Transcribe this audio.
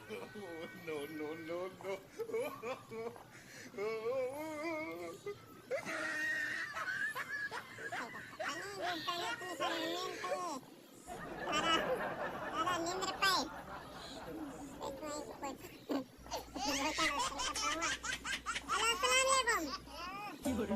No, no, no, no. Panig, internet ni sa mente. Para, libre pa eh. Wait, wait. Bukan harus kita bawa. Halo, assalamualaikum. Ini,